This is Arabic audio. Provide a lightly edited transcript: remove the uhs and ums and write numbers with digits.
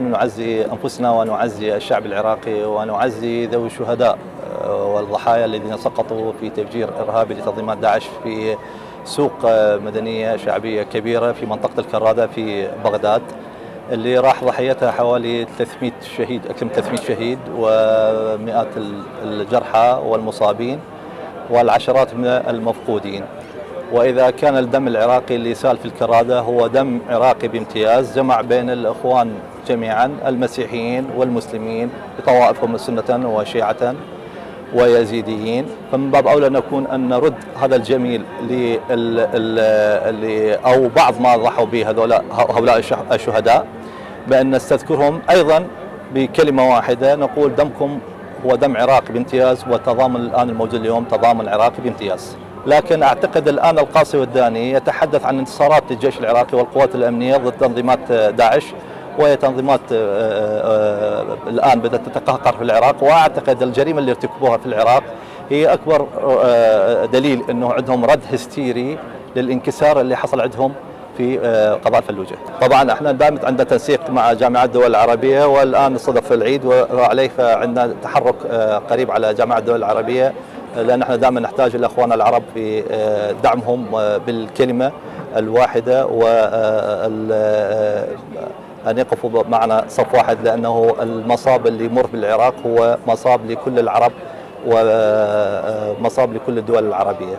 لازم نعزي أنفسنا ونعزي الشعب العراقي ونعزي ذوي الشهداء والضحايا الذين سقطوا في تفجير إرهابي لتنظيمات داعش في سوق مدنية شعبية كبيرة في منطقة الكرادة في بغداد، اللي راح ضحيتها حوالي 300 شهيد، أكثر من 300 شهيد، ومئات الجرحى والمصابين والعشرات من المفقودين. وإذا كان الدم العراقي اللي سال في الكرادة هو دم عراقي بامتياز، جمع بين الإخوان جميعا المسيحيين والمسلمين بطوائفهم سنة وشيعة ويزيديين، فمن باب أولى نكون أن نرد هذا الجميل أو بعض ما ضحوا به هؤلاء الشهداء، بأن نستذكرهم أيضا بكلمة واحدة، نقول دمكم هو دم عراقي بامتياز، والتضامن الآن الموجود اليوم تضامن عراقي بامتياز. لكن أعتقد الآن القاصي والداني يتحدث عن انتصارات للجيش العراقي والقوات الأمنية ضد تنظيمات داعش، وهي تنظيمات الآن بدأت تتقهقر في العراق. وأعتقد الجريمة اللي ارتكبوها في العراق هي أكبر دليل أنه عندهم رد هستيري للانكسار اللي حصل عندهم في قضاء الفلوجة. طبعا احنا دائما عندنا تنسيق مع جامعات الدول العربية، والآن صدف العيد وعليه فعندنا تحرك قريب على جامعة الدول العربية، لأن احنا دائما نحتاج الأخوان العرب في دعمهم بالكلمة الواحدة، أن يقفوا معنا صف واحد، لأنه المصاب اللي يمر بالعراق هو مصاب لكل العرب ومصاب لكل الدول العربية.